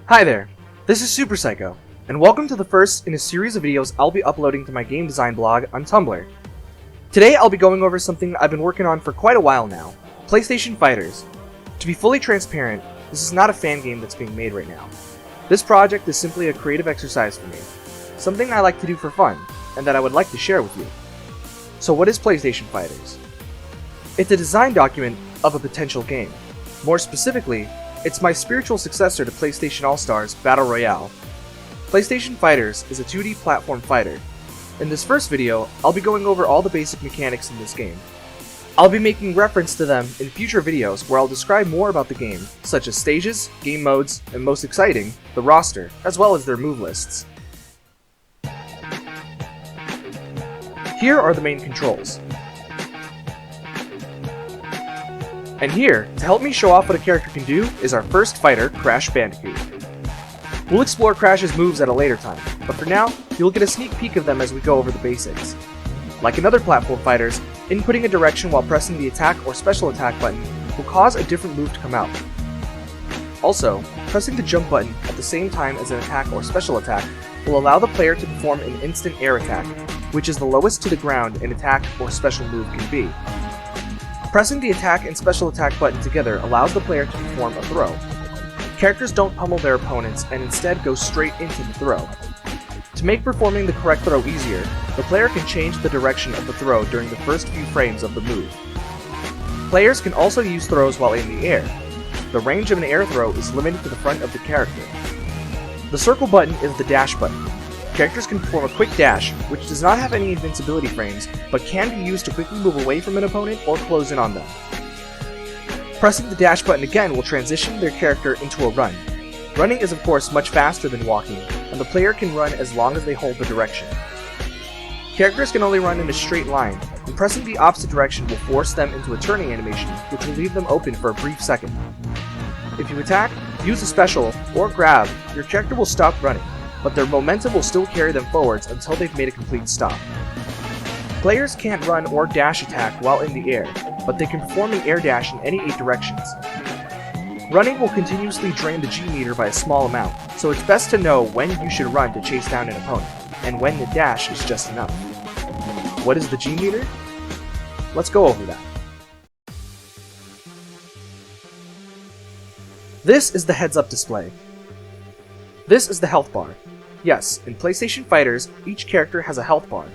Hi there, this is Super Psycho, and welcome to the first in a series of videos I'll be uploading to my game design blog on Tumblr. Today I'll be going over something I've been working on for quite a while now, PlayStation Fighters. To be fully transparent, this is not a fan game that's being made right now. This project is simply a creative exercise for me, something I like to do for fun, and that I would like to share with you. So what is PlayStation Fighters? It's a design document of a potential game. More specifically, it's my spiritual successor to PlayStation All-Stars Battle Royale. PlayStation Fighters is a 2D platform fighter. In this first video, I'll be going over all the basic mechanics in this game. I'll be making reference to them in future videos where I'll describe more about the game, such as stages, game modes, and most exciting, the roster, as well as their move lists. Here are the main controls. And here, to help me show off what a character can do, is our first fighter, Crash Bandicoot. We'll explore Crash's moves at a later time, but for now, you'll get a sneak peek of them as we go over the basics. Like in other platform fighters, inputting a direction while pressing the attack or special attack button will cause a different move to come out. Also, pressing the jump button at the same time as an attack or special attack will allow the player to perform an instant air attack, which is the lowest to the ground an attack or special move can be. Pressing the attack and special attack button together allows the player to perform a throw. Characters don't pummel their opponents and instead go straight into the throw. To make performing the correct throw easier, the player can change the direction of the throw during the first few frames of the move. Players can also use throws while in the air. The range of an air throw is limited to the front of the character. The circle button is the dash button. Characters can perform a quick dash, which does not have any invincibility frames, but can be used to quickly move away from an opponent or close in on them. Pressing the dash button again will transition their character into a run. Running is of course much faster than walking, and the player can run as long as they hold the direction. Characters can only run in a straight line, and pressing the opposite direction will force them into a turning animation, which will leave them open for a brief second. If you attack, use a special, or grab, your character will stop running, but their momentum will still carry them forwards until they've made a complete stop. Players can't run or dash attack while in the air, but they can perform an air dash in any 8 directions. Running will continuously drain the G meter by a small amount, so it's best to know when you should run to chase down an opponent, and when the dash is just enough. What is the G meter? Let's go over that. This is the heads-up display. This is the health bar. Yes, in PlayStation Fighters, each character has a health bar.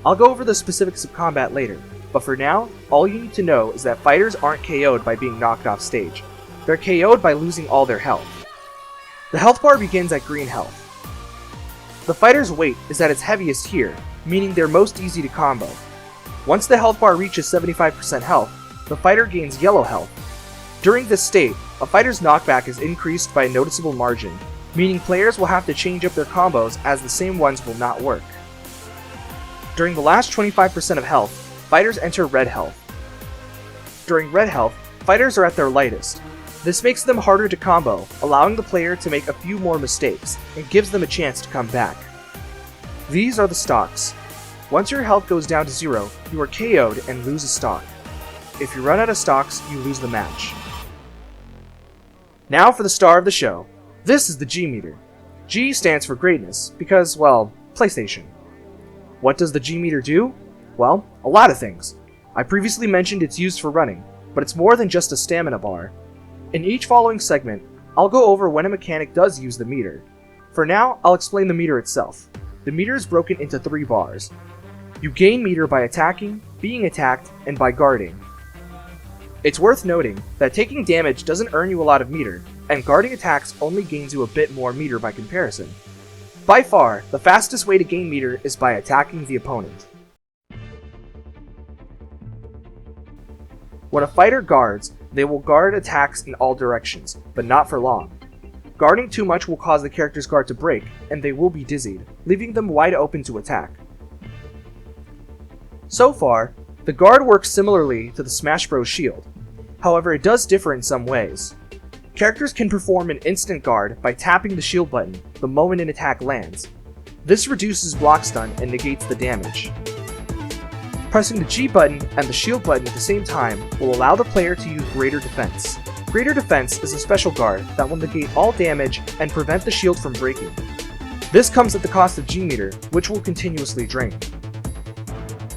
I'll go over the specifics of combat later, but for now, all you need to know is that fighters aren't KO'd by being knocked off stage. They're KO'd by losing all their health. The health bar begins at green health. The fighter's weight is at its heaviest here, meaning they're most easy to combo. Once the health bar reaches 75% health, the fighter gains yellow health. During this state, a fighter's knockback is increased by a noticeable margin, meaning players will have to change up their combos as the same ones will not work. During the last 25% of health, fighters enter red health. During red health, fighters are at their lightest. This makes them harder to combo, allowing the player to make a few more mistakes, and gives them a chance to come back. These are the stocks. Once your health goes down to 0, you are KO'd and lose a stock. If you run out of stocks, you lose the match. Now for the star of the show. This is the G meter. G stands for greatness, because, well, PlayStation. What does the G meter do? Well, a lot of things. I previously mentioned it's used for running, but it's more than just a stamina bar. In each following segment, I'll go over when a mechanic does use the meter. For now, I'll explain the meter itself. The meter is broken into 3 bars. You gain meter by attacking, being attacked, and by guarding. It's worth noting that taking damage doesn't earn you a lot of meter, and guarding attacks only gains you a bit more meter by comparison. By far, the fastest way to gain meter is by attacking the opponent. When a fighter guards, they will guard attacks in all directions, but not for long. Guarding too much will cause the character's guard to break, and they will be dizzied, leaving them wide open to attack. So far, the guard works similarly to the Smash Bros. Shield. However, it does differ in some ways. Characters can perform an instant guard by tapping the shield button the moment an attack lands. This reduces block stun and negates the damage. Pressing the G button and the shield button at the same time will allow the player to use greater defense. Greater Defense is a special guard that will negate all damage and prevent the shield from breaking. This comes at the cost of G-meter, which will continuously drain.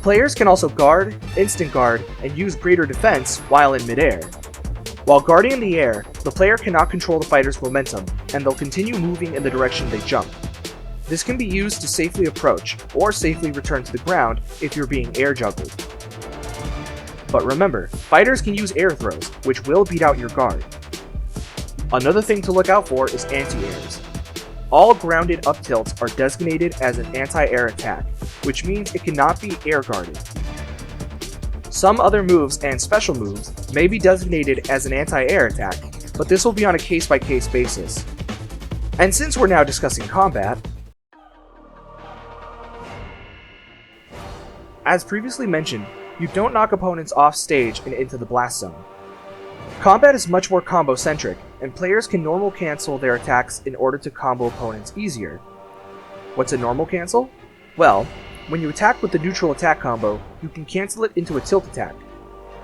Players can also guard, instant guard, and use Greater Defense while in midair. While guarding in the air, the player cannot control the fighter's momentum, and they'll continue moving in the direction they jump. This can be used to safely approach, or safely return to the ground if you're being air juggled. But remember, fighters can use air throws, which will beat out your guard. Another thing to look out for is anti-airs. All grounded up tilts are designated as an anti-air attack, which means it cannot be air guarded. Some other moves and special moves may be designated as an anti-air attack, but this will be on a case-by-case basis. And since we're now discussing combat, as previously mentioned, you don't knock opponents off stage and into the blast zone. Combat is much more combo-centric, and players can normal cancel their attacks in order to combo opponents easier. What's a normal cancel? Well, when you attack with the neutral attack combo, you can cancel it into a tilt attack.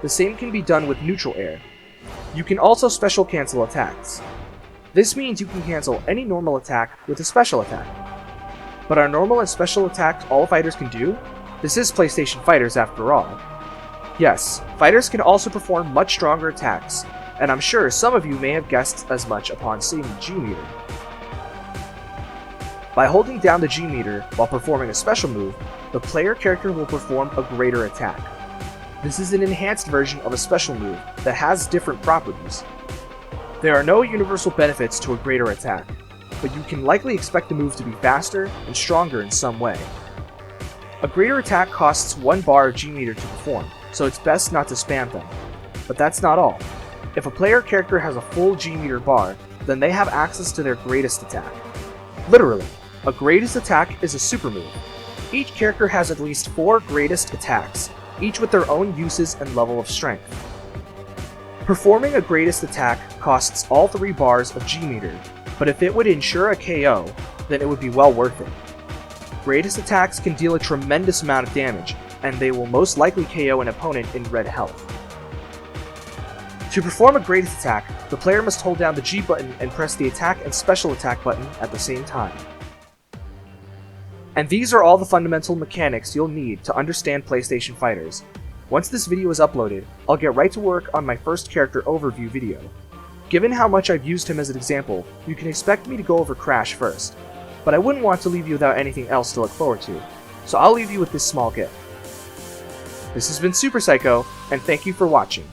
The same can be done with neutral air. You can also special cancel attacks. This means you can cancel any normal attack with a special attack. But are normal and special attacks all fighters can do? This is PlayStation Fighters after all. Yes, fighters can also perform much stronger attacks, and I'm sure some of you may have guessed as much upon seeing the G-meter. By holding down the G-meter while performing a special move, the player character will perform a greater attack. This is an enhanced version of a special move that has different properties. There are no universal benefits to a greater attack, but you can likely expect the move to be faster and stronger in some way. A greater attack costs 1 bar of G-meter to perform, so it's best not to spam them. But that's not all. If a player character has a full G-meter bar, then they have access to their greatest attack. Literally, a greatest attack is a super move. Each character has at least 4 greatest attacks, each with their own uses and level of strength. Performing a greatest attack costs all 3 bars of G-meter, but if it would ensure a KO, then it would be well worth it. Greatest attacks can deal a tremendous amount of damage, and they will most likely KO an opponent in red health. To perform a greatest attack, the player must hold down the G button and press the attack and special attack button at the same time. And these are all the fundamental mechanics you'll need to understand PlayStation Fighters. Once this video is uploaded, I'll get right to work on my first character overview video. Given how much I've used him as an example, you can expect me to go over Crash first, but I wouldn't want to leave you without anything else to look forward to, so I'll leave you with this small gift. This has been Super Psycho, and thank you for watching.